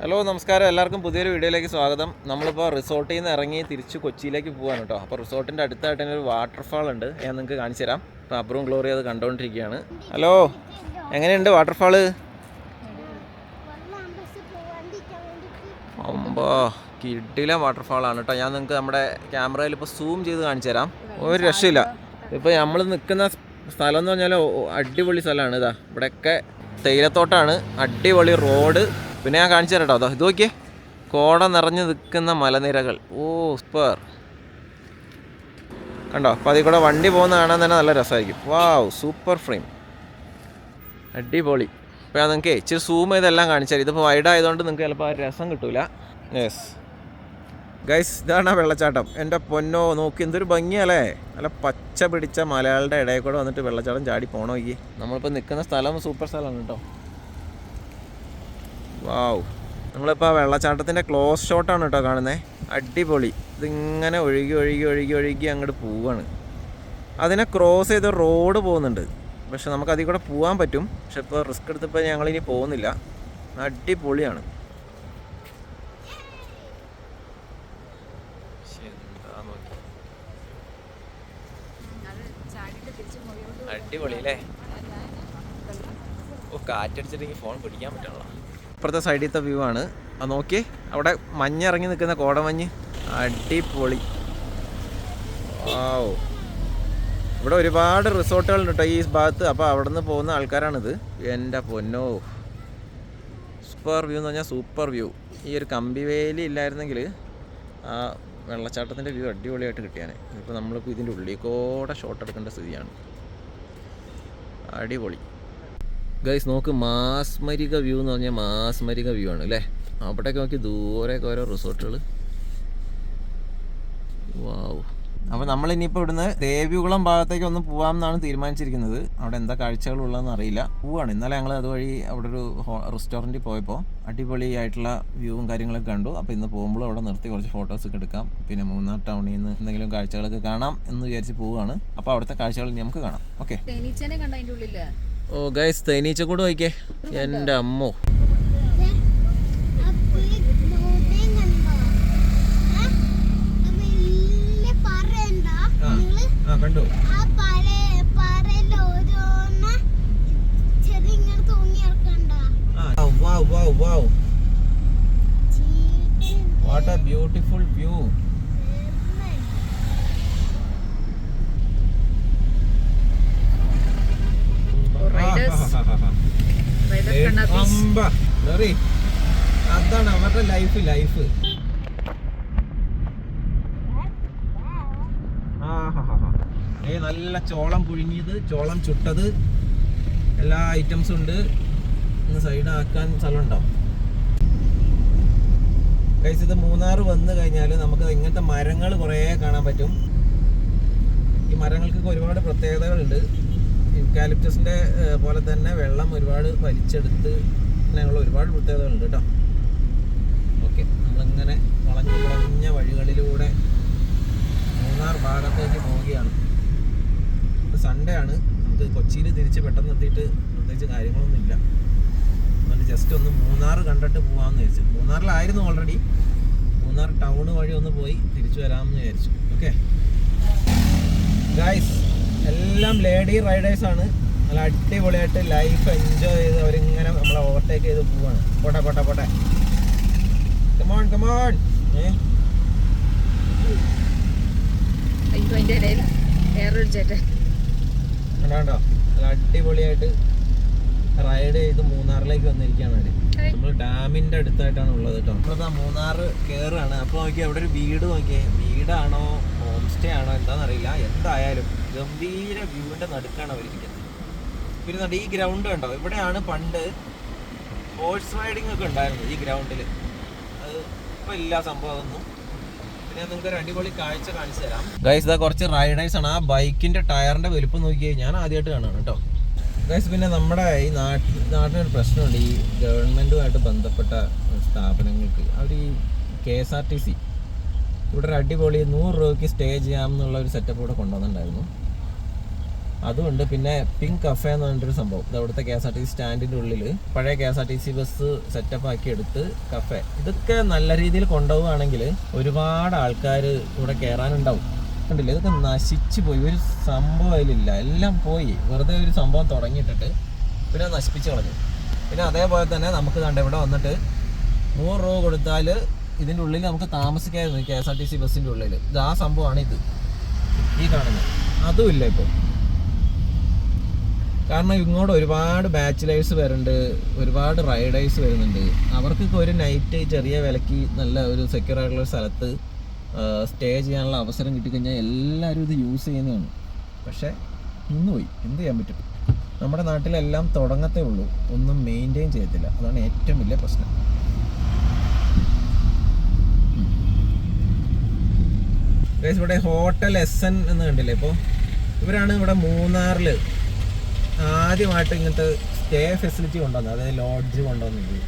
Hello നമസ്കാരം, എല്ലാവർക്കും പുതിയൊരു വീഡിയോയിലേക്ക് സ്വാഗതം. നമ്മളിപ്പോൾ റിസോർട്ടിൽ നിന്ന് ഇറങ്ങി തിരിച്ച് കൊച്ചിയിലേക്ക് പോകാൻ കേട്ടോ. അപ്പോൾ റിസോർട്ടിൻ്റെ അടുത്തായിട്ട് തന്നെ ഒരു വാട്ടർഫാൾ ഉണ്ട്, ഞാൻ നിങ്ങൾക്ക് കാണിച്ചു തരാം. അപ്പോൾ അബ്രും ഗ്ലോറി അത് കണ്ടുകൊണ്ടിരിക്കുകയാണ്. ഹലോ, എങ്ങനെയുണ്ട് വാട്ടർഫാള്? അമ്പോ കിഡിലെ വാട്ടർഫാളാണ് കേട്ടോ. ഞാൻ നിങ്ങൾക്ക് നമ്മുടെ ക്യാമറയിൽ ഇപ്പോൾ സൂം ചെയ്ത് കാണിച്ചു തരാം. ഒരു രക്ഷയില്ല. ഇപ്പോൾ നമ്മൾ നിൽക്കുന്ന സ്ഥലം എന്ന് പറഞ്ഞാൽ അടിപൊളി സ്ഥലമാണ്. ഇതാ ഇവിടെയൊക്കെ തേയിലത്തോട്ടാണ്, അടിപൊളി റോഡ്. പിന്നെ ഞാൻ കാണിച്ചു തരാം കേട്ടോ. അതോ ഇത് നോക്കിയേ, കോട നിറഞ്ഞു നിൽക്കുന്ന മലനിരകൾ. ഓ സൂപ്പർ, കണ്ടോ? അപ്പോൾ അതിൽ കൂടെ വണ്ടി പോകുന്ന കാണാൻ തന്നെ നല്ല രസമായിരിക്കും. വാവ്, സൂപ്പർ ഫ്രെയിം, അടിപൊളി. അപ്പോൾ ഞാൻ നിങ്ങൾക്ക് ഇച്ചിരി സൂം ചെയ്തെല്ലാം കാണിച്ചു തരാം. ഇതിപ്പോൾ വൈഡ് ആയതുകൊണ്ട് നിങ്ങൾക്ക് ചിലപ്പോൾ ആ രസം കിട്ടൂല. യെസ് ഗൈസ്, ഇതാണ് ആ വെള്ളച്ചാട്ടം. എൻ്റെ പൊന്നോ, നോക്കി എന്തൊരു ഭംഗിയല്ലേ. നല്ല പച്ച പിടിച്ച മലയാളുടെ ഇടയിൽ കൂടെ വന്നിട്ട് വെള്ളച്ചാട്ടം ചാടി പോകണോ നോക്കി. നമ്മളിപ്പോൾ നിൽക്കുന്ന സ്ഥലം സൂപ്പർ സ്ഥലമാണ് കേട്ടോ. വാവ്, നമ്മളിപ്പോൾ ആ വെള്ളച്ചാട്ടത്തിൻ്റെ ക്ലോസ് ഷോട്ടാണ് കേട്ടോ കാണുന്നത്. അടിപൊളി. ഇതിങ്ങനെ ഒഴുകി ഒഴുകി ഒഴുകി ഒഴുകി അങ്ങോട്ട് പോവുകയാണ്. അതിനെ ക്രോസ് ചെയ്ത് റോഡ് പോകുന്നുണ്ട്, പക്ഷെ നമുക്ക് അതിൽ കൂടെ പോകാൻ പറ്റും. പക്ഷെ ഇപ്പോൾ റിസ്ക് എടുത്തപ്പോൾ ഞങ്ങളിനി പോകുന്നില്ല. അടിപൊളിയാണ്. അടിപൊളി അല്ലേ? ഓ, കാറ്റടിച്ചിട്ടെങ്കിൽ ഫോൺ പിടിക്കാൻ പറ്റണല്ലോ. ഇപ്പുറത്തെ സൈഡിലത്തെ വ്യൂ ആണ്. അത് നോക്കി, അവിടെ മഞ്ഞിറങ്ങി നിൽക്കുന്ന കോടമഞ്ഞ്. അടിപൊളി. വാവ്, ഇവിടെ ഒരുപാട് റിസോർട്ടുകളുണ്ട് കേട്ടോ ഈ ഭാഗത്ത്. അപ്പോൾ അവിടെ നിന്ന് പോകുന്ന ആൾക്കാരാണിത്. എൻ്റെ പൊന്നോ, സൂപ്പർ വ്യൂ എന്ന് പറഞ്ഞാൽ സൂപ്പർ വ്യൂ. ഈ ഒരു കമ്പിവേലി ഇല്ലായിരുന്നെങ്കിൽ ആ വെള്ളച്ചാട്ടത്തിൻ്റെ വ്യൂ അടിപൊളിയായിട്ട് കിട്ടിയാണ്. ഇപ്പോൾ നമ്മളിപ്പോൾ ഇതിൻ്റെ ഉള്ളിൽ കൂടെ ഷോട്ട് എടുക്കേണ്ട സ്ഥിതിയാണ്. അടിപൊളി ഗൈസ്, നോക്ക്, മാസ്മരിക വ്യൂ എന്ന് പറഞ്ഞാൽ മാസ്മരിക വ്യൂ ആണ് അല്ലേ. അവിടേക്ക് നോക്കി ദൂരെയൊക്കെ ഓരോ റിസോർട്ടുകൾ. വാവ്. അപ്പോൾ നമ്മളിനിയിപ്പോൾ ഇവിടുന്ന് ദേവികുളം ഭാഗത്തേക്ക് ഒന്ന് പോകാമെന്നാണ് തീരുമാനിച്ചിരിക്കുന്നത്. അവിടെ എന്താ കാഴ്ചകളുള്ളതെന്ന് അറിയില്ല. പോവാണ്. ഇന്നലെ ഞങ്ങൾ അതുവഴി അവിടെ ഒരു റെസ്റ്റോറൻറ്റിൽ പോയപ്പോൾ അടിപൊളിയായിട്ടുള്ള വ്യൂവും കാര്യങ്ങളൊക്കെ കണ്ടു. അപ്പോൾ ഇന്ന് പോകുമ്പോൾ അവിടെ നിർത്തി കുറച്ച് ഫോട്ടോസൊക്കെ എടുക്കാം. പിന്നെ മൂന്നാർ ടൗണിൽ നിന്ന് എന്തെങ്കിലും കാഴ്ചകളൊക്കെ കാണാം എന്ന് വിചാരിച്ച് പോവുകയാണ്. അപ്പോൾ അവിടുത്തെ കാഴ്ചകൾ നമുക്ക് കാണാം. ഓക്കെ. ഓ ഗൈസ്, തേനീച്ച കൂടെ നോക്കിയേ, എൻ്റെ അമ്മോ. കണ്ടു. What A beautiful view. അതാണ് അവരുടെ ലൈഫ്. നല്ല ചോളം പുഴുങ്ങിയത്, ചോളം ചുട്ടത്, എല്ലാ ഐറ്റംസും ഉണ്ട്. ഇന്ന് സൈഡാക്കാൻ സ്ഥലം ഉണ്ടാവും. ഗൈസ്, ഇത് മൂന്നാർ വന്നു കഴിഞ്ഞാൽ നമുക്ക് ഇങ്ങനത്തെ മരങ്ങൾ കുറേ കാണാൻ പറ്റും. ഈ മരങ്ങൾക്കൊക്കെ ഒരുപാട് പ്രത്യേകതകളുണ്ട്. യൂക്കാലിപ്റ്റസിൻ്റെ പോലെ തന്നെ വെള്ളം ഒരുപാട് വലിച്ചെടുത്ത് അങ്ങനെയുള്ള ഒരുപാട് പ്രത്യേകതകളുണ്ട് കേട്ടോ. ഓക്കെ, നമ്മളിങ്ങനെ വളഞ്ഞ വഴികളിലൂടെ മൂന്നാർ ഭാഗത്തേക്ക് പോവുകയാണ്. സൺഡേ ആണ്. നമുക്ക് കൊച്ചിയിൽ തിരിച്ച് പെട്ടെന്ന് എത്തിയിട്ട് പ്രത്യേകിച്ച് കാര്യങ്ങളൊന്നുമില്ല. അതുകൊണ്ട് ജസ്റ്റ് ഒന്ന് മൂന്നാർ കണ്ടിട്ട് പോകാമെന്ന് വിചാരിച്ചു. മൂന്നാറിലായിരുന്നു ഓൾറെഡി. മൂന്നാർ ടൗൺ വഴി ഒന്ന് പോയി തിരിച്ചു വരാമെന്ന് വിചാരിച്ചു. ഓക്കെ ഗൈസ്, എല്ലാം ലേഡി റൈഡേഴ്സാണ്. നല്ല അടിപൊളിയായിട്ട് ലൈഫ് എൻജോയ് ചെയ്ത് അവരിങ്ങനെ നമ്മളെ ഓവർടേക്ക് ചെയ്ത് പോവാണ്. പോട്ടെ കമോൺ കണ്ടോ, നല്ല അടിപൊളിയായിട്ട് റൈഡ് ചെയ്ത് മൂന്നാറിലേക്ക് വന്നിരിക്കുകയാണ് അവര്. നമ്മൾ ഡാമിൻ്റെ അടുത്തായിട്ടാണ് ഉള്ളത് കേട്ടോ. നമ്മളിപ്പോൾ മൂന്നാർ കയറുകയാണ്. അപ്പോൾ നോക്കിയാൽ അവിടെ ഒരു വീട് നോക്കിയേ. വീടാണോ ഹോം സ്റ്റേ ആണോ എന്താണെന്നറിയില്ല. എന്തായാലും ഗംഭീര വ്യൂവിൻ്റെ നടുക്കാണ് അവരിരിക്കുന്നത്. പിന്നെ ഈ ഗ്രൗണ്ട് കണ്ടോ, ഇവിടെയാണ് പണ്ട് ഹോഴ്സ് റൈഡിങ് ഒക്കെ ഉണ്ടായിരുന്നത് ഈ ഗ്രൗണ്ടിൽ. അത് ഇപ്പോൾ ഇല്ല സംഭവം അതൊന്നും. പിന്നെ നിങ്ങൾക്ക് ഒരു അടിപൊളി കാഴ്ച കാണിച്ചു തരാം ഗൈസ്. ഇതാ കുറച്ച് റൈഡേഴ്സ് ആണ്. ആ ബൈക്കിൻ്റെ ടയറിൻ്റെ വലുപ്പം നോക്കിയാൽ ഞാൻ ആദ്യമായിട്ട് കാണുകയാണ് കേട്ടോ ഗൈസ്. പിന്നെ നമ്മുടെ ഈ നാട്ടിനൊരു പ്രശ്നമുണ്ട്. ഈ ഗവൺമെൻറ്റുമായിട്ട് ബന്ധപ്പെട്ട സ്ഥാപനങ്ങൾക്ക് അവർ ഈ KSRTC ഇവിടെ ഒരു അടിപൊളി 100 രൂപയ്ക്ക് സ്റ്റേ ചെയ്യാമെന്നുള്ള ഒരു സെറ്റപ്പ് ഇവിടെ കൊണ്ടുവന്നിട്ടുണ്ടായിരുന്നു. അതുകൊണ്ട് പിന്നെ പിങ്ക് കഫേ എന്ന് പറഞ്ഞിട്ടൊരു സംഭവം, ഇത് അവിടുത്തെ KSRTC സ്റ്റാൻഡിൻ്റെ ഉള്ളിൽ പഴയ KSRTC ബസ് സെറ്റപ്പ് ആക്കി എടുത്ത് കഫേ. ഇതൊക്കെ നല്ല രീതിയിൽ കൊണ്ടുപോവുകയാണെങ്കിൽ ഒരുപാട് ആൾക്കാർ ഇവിടെ കയറാനുണ്ടാവും. കണ്ടില്ലേ, ഇതൊക്കെ നശിച്ചു പോയി, ഒരു സംഭവം അതിലില്ല, എല്ലാം പോയി. വെറുതെ ഒരു സംഭവം തുടങ്ങിയിട്ടിട്ട് പിന്നെ നശിപ്പിച്ച് കളഞ്ഞു. പിന്നെ അതേപോലെ തന്നെ നമുക്ക് കണ്ട ഇവിടെ വന്നിട്ട് 100 രൂപ കൊടുത്താൽ ഇതിൻ്റെ ഉള്ളിൽ നമുക്ക് താമസിക്കായിരുന്നു KSRTC ബസ്സിൻ്റെ ഉള്ളിൽ. ഇത് ആ സംഭവമാണ് ഇത് ഈ കാണുന്നത്. അതുമില്ല ഇപ്പോൾ. കാരണം ഇങ്ങോട്ട് ഒരുപാട് ബാച്ചിലേഴ്സ് വരുന്നുണ്ട്, ഒരുപാട് റൈഡേഴ്സ് വരുന്നുണ്ട്. അവർക്കൊക്കെ ഒരു നൈറ്റ് ചെറിയ വിലയ്ക്ക് നല്ല ഒരു സെക്യൂർ ആയിട്ടുള്ള സ്ഥലത്ത് സ്റ്റേ ചെയ്യാനുള്ള അവസരം കിട്ടിക്കഴിഞ്ഞാൽ എല്ലാവരും ഇത് യൂസ് ചെയ്യുന്നതാണ്. പക്ഷേ നിന്നുപോയി, എന്ത് ചെയ്യാൻ പറ്റും? നമ്മുടെ നാട്ടിലെല്ലാം തുടങ്ങത്തേ ഉള്ളൂ, ഒന്നും മെയിൻറ്റെയിൻ ചെയ്യത്തില്ല. അതാണ് ഏറ്റവും വലിയ പ്രശ്നം. ഇവിടെ ഹോട്ടൽ SN എന്ന് കണ്ടില്ലേ, ഇപ്പോൾ ഇവരാണ് ഇവിടെ മൂന്നാറിൽ ആദ്യമായിട്ട് ഇങ്ങനത്തെ സ്റ്റേ ഫെസിലിറ്റി കൊണ്ടുവന്നത്, അതായത് ലോഡ്ജ് കൊണ്ടുവന്നത്.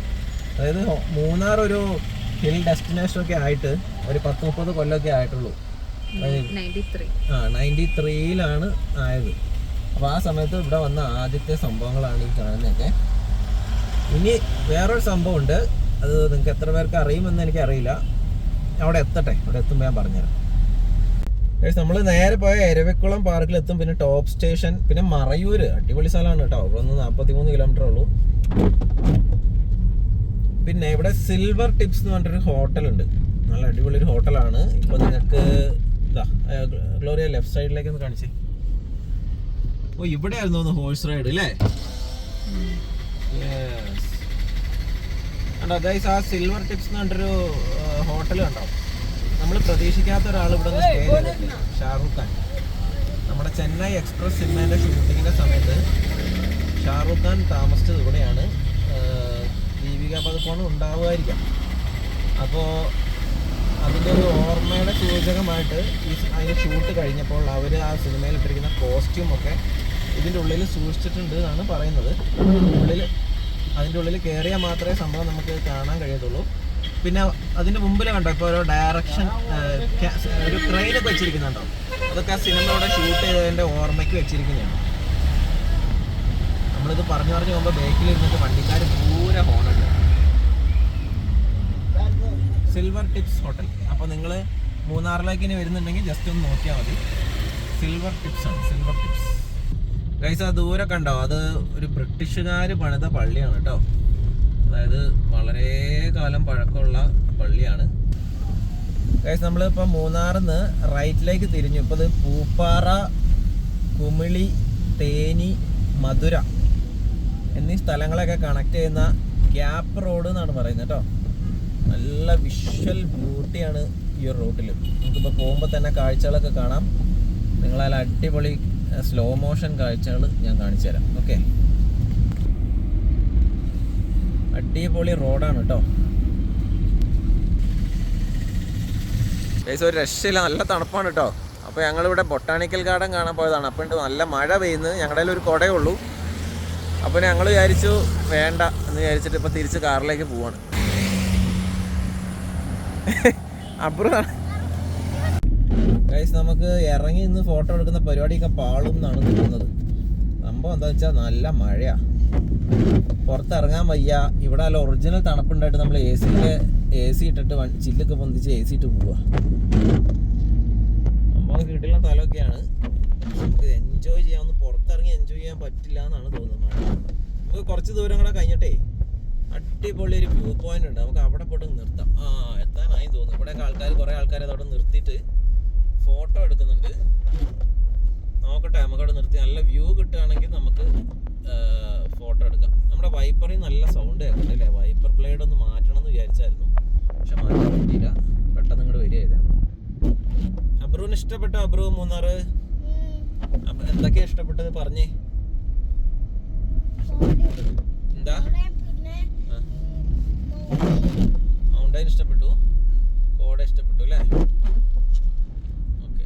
അതായത് മൂന്നാർ ഒരു ഹിൽ ഡെസ്റ്റിനേഷനൊക്കെ ആയിട്ട് ഒരു 10-30 കൊല്ലമൊക്കെ ആയിട്ടുള്ളൂ. 93-ലാണ് ആയത്. അപ്പോൾ ആ സമയത്ത് ഇവിടെ വന്ന ആദ്യത്തെ സംഭവങ്ങളാണ് ഈ കാണുന്നതൊക്കെ. ഇനി വേറൊരു സംഭവമുണ്ട്, അത് നിങ്ങൾക്ക് എത്ര പേർക്ക് അറിയുമെന്ന് എനിക്കറിയില്ല. അവിടെ എത്തട്ടെ, അവിടെ എത്തുമ്പോൾ ഞാൻ പറഞ്ഞുതരാം. നമ്മൾ നേരെ പോയ എരവിക്കുളം പാർക്കിലെത്തും, പിന്നെ ടോപ്പ് സ്റ്റേഷൻ, പിന്നെ മറയൂർ. അടിപൊളി സ്ഥലമാണ് കേട്ടോ, ഇവിടെ നിന്ന് 43 കിലോമീറ്റർ ഉള്ളൂ. പിന്നെ ഇവിടെ സിൽവർ ടിപ്സ് എന്ന് പറഞ്ഞിട്ടൊരു ഹോട്ടലുണ്ട്, നല്ല അടിപൊളി ഒരു ഹോട്ടലാണ്. ഇപ്പോൾ നിങ്ങൾക്ക് ഇതാ ഗ്ലോറിയ ലെഫ്റ്റ് സൈഡിലേക്ക് ഒന്ന് കാണിച്ചേ. ഓ, ഇവിടെ ആയിരുന്നു ഒന്ന് ഹോഴ്സ് റൈഡ് അല്ലേ? അതായത് ആ സിൽവർ ടിപ്സ് എന്ന് പറഞ്ഞിട്ടൊരു ഹോട്ടൽ കണ്ടോ, നമ്മൾ പ്രതീക്ഷിക്കാത്ത ഒരാൾ ഇവിടെ നിന്ന് സ്റ്റേ ചെയ്തിട്ടില്ല. ഷാറൂഖ് ഖാൻ, നമ്മുടെ ചെന്നൈ എക്സ്പ്രസ് സിനിമേൻ്റെ ഷൂട്ടിങ്ങിൻ്റെ സമയത്ത് ഷാറൂഖ് ഖാൻ താമസിച്ചത് ഇവിടെയാണ്. ദീപിക പദുക്കോൺ ഉണ്ടാവുമായിരിക്കാം. അപ്പോൾ അതിൻ്റെ ഒരു ഓർമ്മയുടെ സൂചകമായിട്ട് അതിൻ്റെ ഷൂട്ട് കഴിഞ്ഞപ്പോൾ അവർ ആ സിനിമയിൽ ഇട്ടിരിക്കുന്ന കോസ്റ്റ്യൂമൊക്കെ ഇതിൻ്റെ ഉള്ളിൽ സൂക്ഷിച്ചിട്ടുണ്ട് എന്നാണ് പറയുന്നത്. അതിൻ്റെ ഉള്ളിൽ കയറിയാൽ മാത്രമേ സംഭവം നമുക്ക് കാണാൻ കഴിയത്തുള്ളൂ. പിന്നെ അതിൻ്റെ മുമ്പിൽ കണ്ടോ ഇപ്പോൾ ഓരോ ഡയറക്ഷൻ ഒരു ട്രെയിനൊക്കെ വെച്ചിരിക്കുന്നുണ്ടോ, അതൊക്കെ ആ സിനിമ ഇവിടെ ഷൂട്ട് ചെയ്തതിൻ്റെ ഓർമ്മയ്ക്ക് വെച്ചിരിക്കുന്നതാണ്. നമ്മളിത് പറഞ്ഞു പോകുമ്പോൾ ബേക്കിൽ ഇരുന്നിട്ട് വണ്ടിക്കാർ പൂരെ ഹോണുണ്ട്. Silver tips hotel. അപ്പോൾ നിങ്ങൾ മൂന്നാറിലേക്ക് ഇനി വരുന്നുണ്ടെങ്കിൽ ജസ്റ്റ് ഒന്ന് നോക്കിയാൽ മതി. സിൽവർ ടിപ്സ് ആണ്, സിൽവർ ടിപ്സ്. ഗൈസ്, ആ ദൂരെ കണ്ടോ, അത് ഒരു ബ്രിട്ടീഷുകാർ പണിത പള്ളിയാണ് കേട്ടോ. അതായത് വളരെ കാലം പഴക്കമുള്ള പള്ളിയാണ്. ഗൈസ്, നമ്മളിപ്പോൾ മൂന്നാറിൽ നിന്ന് റൈറ്റിലേക്ക് തിരിഞ്ഞു. ഇപ്പോൾ ഇത് പൂപ്പാറ, കുമിളി, തേനി, മധുര എന്നീ സ്ഥലങ്ങളൊക്കെ കണക്ട് ചെയ്യുന്ന ഗ്യാപ്പ് റോഡ് എന്നാണ് പറയുന്നത് കേട്ടോ. നല്ല വിഷ്വൽ ബ്യൂട്ടിയാണ് ഈ ഒരു റൂട്ടിൽ. നമുക്കിപ്പോൾ പോകുമ്പോൾ തന്നെ കാഴ്ചകളൊക്കെ കാണാം. നിങ്ങളാൽ അടിപൊളി സ്ലോ മോഷൻ കാഴ്ചകൾ ഞാൻ കാണിച്ചു തരാം. ഓക്കെ, അടിപൊളി റോഡാണ് കേട്ടോ. ഒരു രക്ഷയില്ല, നല്ല തണുപ്പാണ് കേട്ടോ. അപ്പോൾ ഞങ്ങളിവിടെ ബൊട്ടാണിക്കൽ ഗാർഡൻ കാണാൻ പോയതാണ്. അപ്പോൾ നല്ല മഴ പെയ്യുന്നത്, ഞങ്ങളുടെ കയ്യിൽ ഒരു കുടയേ ഉള്ളൂ. അപ്പോൾ ഞങ്ങൾ വിചാരിച്ചു വേണ്ട എന്ന് വിചാരിച്ചിട്ട് ഇപ്പോൾ തിരിച്ച് കാറിലേക്ക് പോവാണ്. അപ്പുറമാണ് ഗൈസ്, നമുക്ക് ഇറങ്ങി നിന്ന് ഫോട്ടോ എടുക്കുന്ന പരിപാടിയൊക്കെ പാളും എന്നാണ് തോന്നുന്നത്. സംഭവം എന്താ വെച്ചാൽ നല്ല മഴയാണ്, പുറത്തിറങ്ങാൻ വയ്യ. ഇവിടെ നല്ല ഒറിജിനൽ തണുപ്പുണ്ടായിട്ട് നമ്മൾ AC ഇട്ടിട്ട് ചില്ലൊക്കെ പൊന്തിച്ച് AC ഇട്ട് പോവുക. സംഭവം കിട്ടുന്ന സ്ഥലമൊക്കെയാണ്, നമുക്ക് എൻജോയ് ചെയ്യാമെന്ന്. പുറത്തിറങ്ങി എൻജോയ് ചെയ്യാൻ പറ്റില്ല എന്നാണ് തോന്നുന്നത് മഴ. നമുക്ക് കുറച്ച് ദൂരം കൂടെ കഴിഞ്ഞിട്ടേ അടിപൊളി ഒരു വ്യൂ പോയിന്റ് ഉണ്ട്, നമുക്ക് അവിടെ പോയിട്ട് നിർത്താം. എത്താനായി തോന്നുന്നു. ഇവിടെ കുറേ ആൾക്കാർ അതവിടെ നിർത്തിയിട്ട് ഫോട്ടോ എടുക്കുന്നുണ്ട്. നോക്കട്ടെ, നമുക്കവിടെ നിർത്തി നല്ല വ്യൂ കിട്ടുകയാണെങ്കിൽ നമുക്ക് ഫോട്ടോ എടുക്കാം. നമ്മുടെ വൈപ്പറിൽ നല്ല സൗണ്ട് കേൾക്കണ്ടല്ലേ. വൈപ്പർ ബ്ലേഡ് ഒന്ന് മാറ്റണം എന്ന് വിചാരിച്ചായിരുന്നു, പക്ഷെ മാറ്റാൻ പറ്റിയില്ല. പെട്ടെന്ന് ഇങ്ങോട്ട് വരിക ചെയ്തേ. അബ്രുവിന് ഇഷ്ടപ്പെട്ടോ? അബ്രു മൂന്നാറ് എന്തൊക്കെയാ ഇഷ്ടപ്പെട്ടത് പറഞ്ഞേ. എന്താ മൗണ്ടൈൻ ഇഷ്ടപ്പെട്ടു, കോട ഇഷ്ടപ്പെട്ടു അല്ലേ? ഓക്കെ,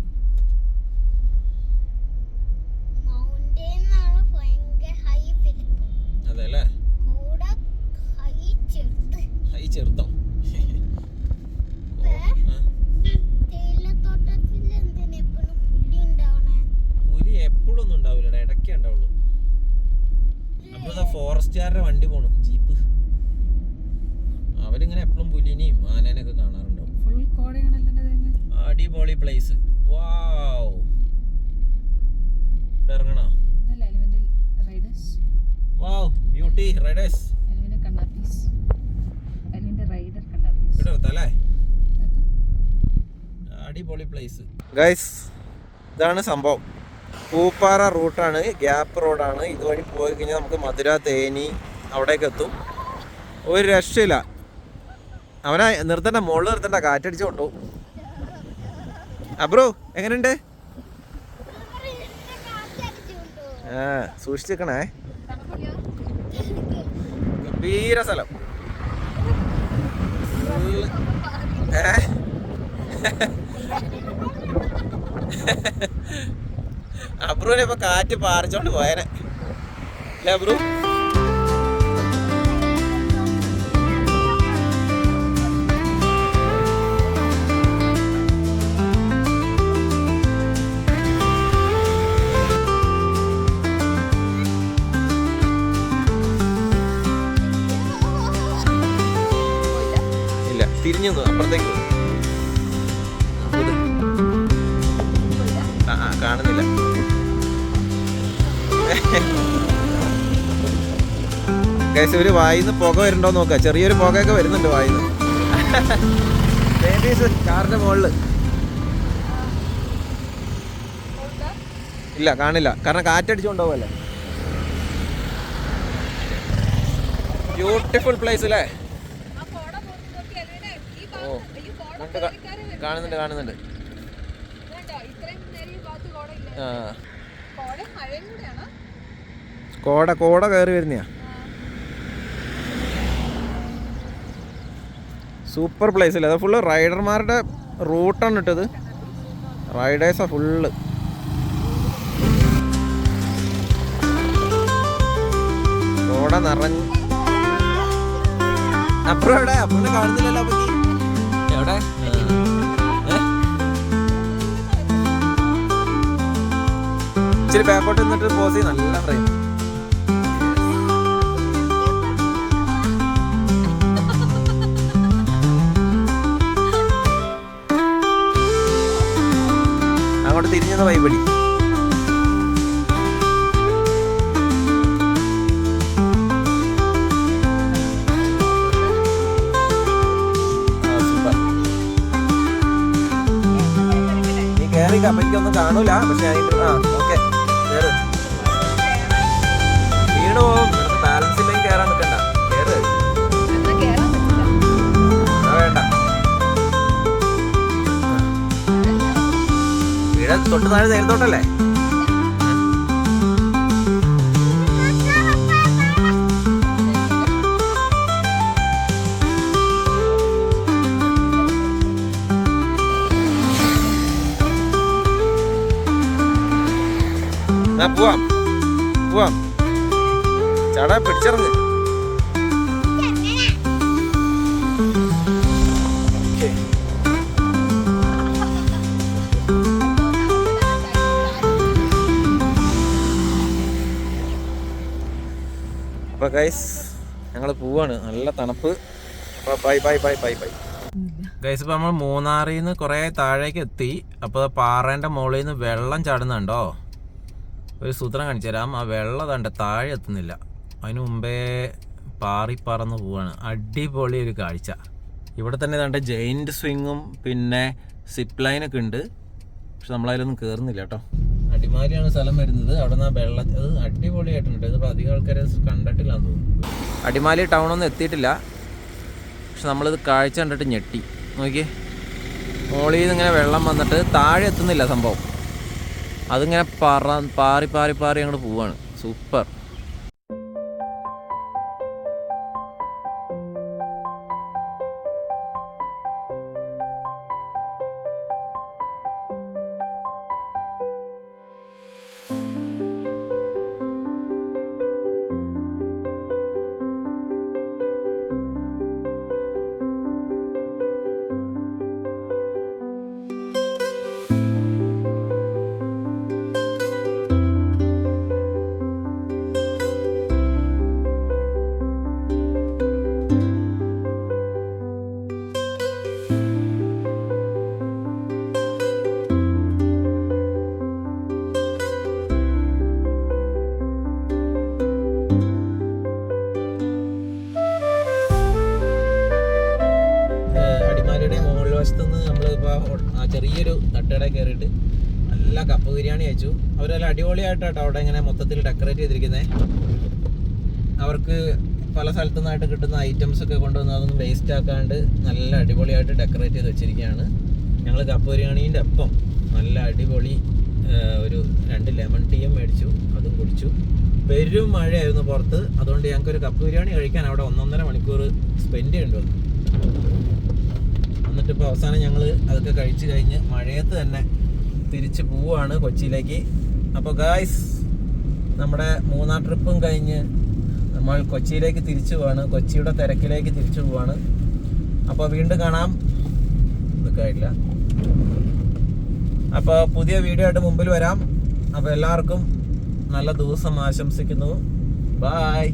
അതെ അല്ലേ? ഹൈ ചെറുത്തോ? പുലി എപ്പോഴൊന്നും ഉണ്ടാവില്ല. പുലിനെയും ആനേനൊക്കെ കാണാറുണ്ടോ? അടിപൊളി പ്ലേസ്. വാവ്, ഇറങ്ങണോ? വാവ്, ബ്യൂട്ടി റൈഡേഴ്സ്. ഇടത്തല്ലേ, അടിപൊളി പ്ലേസ്. ഗൈസ്, ഇതാണ് സംഭവം. പൂപ്പാറ റൂട്ടാണ്, ഗ്യാപ്പ് റോഡാണ്. ഇതുവഴി പോയി കഴിഞ്ഞാൽ നമുക്ക് മധുര, തേനി അവിടേക്ക് എത്തും. ഒരു രക്ഷയില്ല. അവനെ നിർത്തണ്ട, മുകളിൽ നിർത്തണ്ട, കാറ്റടിച്ച് കൊണ്ടുപോകും. അബ്രോ എങ്ങനെയുണ്ട്? സൂക്ഷിച്ചിരിക്കണേ. ഗംഭീര സ്ഥലം. അബ്രുവിനെ ഇപ്പൊ കാറ്റ് പാറിച്ചോണ്ട് പോയനെ അല്ലേ അബ്രു? ഇല്ല, തിരിഞ്ഞു അപ്പുറത്തേക്ക് കാണുന്നില്ല. ഗൈസ്, ഒരു വായിന്ന് പുക വരുന്നുണ്ടോ നോക്ക. ചെറിയൊരു പുകയൊക്കെ വരുന്നുണ്ട് വായിന്ന്. ബേബീസ് കാറിന്റെ മുകളില് ഇല്ല, കാണില്ല, കാരണം കാറ്റടിച്ചുകൊണ്ടുപോകല്ലേ. ബ്യൂട്ടിഫുൾ പ്ലേസ് അല്ലേ? ഓ, കാണുന്നുണ്ട് കാണുന്നുണ്ട്. കോട കയറി വരുന്നയാ. സൂപ്പർ പ്ലേസ് അല്ലേ? അത് ഫുള്ള് റൈഡർമാരുടെ റൂട്ടാണ് ഇട്ടത്. റൈഡേഴ്സാ ഫുള്ള്. കോട നിറഞ്ഞ്. അപ്പുറം എവിടെ? അപ്പുറം കാണുന്നില്ലല്ലോ. അപ്പക്ക് എവിടെ? ഇച്ചിരി ബാക്കോട്ട് നിന്നിട്ട് പോസ് ചെയ്ത് നല്ല ഫ്രെയിം. അങ്ങോട്ട് തിരിഞ്ഞെന്ന് വൈബടി. നീ കേറി കപ്പയ്ക്കൊന്നും കാണൂല, പക്ഷെ ഓക്കെ വീണ് പോവും. നിനക്ക് ബാലൻസ് ഇല്ലെങ്കിൽ കയറാൻ നിൽക്കണ്ട, കേറ്. വേണ്ട, വീട് തൊട്ട് താഴെ നേരത്തോട്ടല്ലേ. പോവാം, ചാടാ, പിടിച്ചിറങ്ങ്. അപ്പോൾ ഗൈസ്, ഞങ്ങൾ പോവാണ്. നല്ല തണുപ്പ്. അപ്പോൾ ബൈ. ഗൈസ്, ഇപ്പോൾ നമ്മൾ മൂന്നാറിൽ നിന്ന് കുറേ താഴേക്ക് എത്തി. അപ്പോൾ പാറേൻ്റെ മുകളിൽ നിന്ന് വെള്ളം ചാടുന്നുണ്ടോ? ഒരു സൂത്രം കാണിച്ചു തരാം. ആ വെള്ളം തണ്ട താഴെ എത്തുന്നില്ല, അതിന് മുമ്പേ പാറി പറന്ന് പോവാണ്. അടിപൊളി ഒരു കാഴ്ച. ഇവിടെ തന്നെ തണ്ട ജെയിൻറ്റ് സ്വിങ്ങും പിന്നെ സിപ്പ് ലൈനൊക്കെ ഉണ്ട്. പക്ഷെ നമ്മളതിലൊന്നും കയറുന്നില്ല കേട്ടോ. അടിമാലിയാണ് സ്ഥലം വരുന്നത്. അവിടെ നിന്ന് ആ വെള്ളം അത് അടിപൊളിയായിട്ടുണ്ട്. ഇതിപ്പോൾ അധികം ആൾക്കാരെ കണ്ടിട്ടില്ലാന്ന് തോന്നുന്നു. അടിമാലി ടൗണൊന്നും എത്തിയിട്ടില്ല, പക്ഷെ നമ്മളിത് കാഴ്ച കണ്ടിട്ട് ഞെട്ടി. നോക്കിയേ, മോളിൽ നിന്ന് ഇങ്ങനെ വെള്ളം വന്നിട്ട് താഴെ എത്തുന്നില്ല സംഭവം. അതിങ്ങനെ പാറി അങ്ങോട്ട് പോവാണ്. സൂപ്പർ. വശത്തുനിന്ന് നമ്മളിപ്പോൾ ആ ചെറിയൊരു തട്ടുകടയിൽ കയറിയിട്ട് നല്ല കപ്പ ബിരിയാണി കഴിച്ചു. അവരെല്ലാം അടിപൊളിയായിട്ടാട്ടോ അവിടെ ഇങ്ങനെ മൊത്തത്തിൽ ഡെക്കറേറ്റ് ചെയ്തിരിക്കുന്നത്. അവർക്ക് പല സ്ഥലത്തു നിന്നായിട്ട് കിട്ടുന്ന ഐറ്റംസ് ഒക്കെ കൊണ്ടുവന്ന് അതൊന്നും വേസ്റ്റ് ആക്കാണ്ട് നല്ല അടിപൊളിയായിട്ട് ഡെക്കറേറ്റ് ചെയ്ത് വെച്ചിരിക്കുകയാണ്. ഞങ്ങൾ കപ്പ ബിരിയാണീൻ്റെ ഒപ്പം നല്ല അടിപൊളി ഒരു 2 ലെമൺ ടീയും മേടിച്ചു, അതും കുടിച്ചു. പെരും മഴയായിരുന്നു പുറത്ത്, അതുകൊണ്ട് ഞങ്ങൾക്കൊരു കപ്പ ബിരിയാണി കഴിക്കാൻ അവിടെ 1.5 മണിക്കൂർ സ്പെൻഡ് ചെയ്യേണ്ടി വന്നു. എന്നിട്ടിപ്പോൾ അവസാനം ഞങ്ങൾ അതൊക്കെ കഴിച്ച് കഴിഞ്ഞ് മഴയത്ത് തന്നെ തിരിച്ച് പോവുകയാണ് കൊച്ചിയിലേക്ക്. അപ്പോൾ ഗായ്സ്, നമ്മുടെ മൂന്നാർ ട്രിപ്പും കഴിഞ്ഞ് നമ്മൾ കൊച്ചിയിലേക്ക് തിരിച്ചു പോവാണ്, കൊച്ചിയുടെ തിരക്കിലേക്ക് തിരിച്ചു പോവാണ്. അപ്പോൾ വീണ്ടും കാണാം. ഇതൊക്കെയായില്ല. അപ്പോൾ പുതിയ വീഡിയോ ആയിട്ട് മുമ്പിൽ വരാം. അപ്പോൾ എല്ലാവർക്കും നല്ല ദിവസം ആശംസിക്കുന്നു. ബായ്.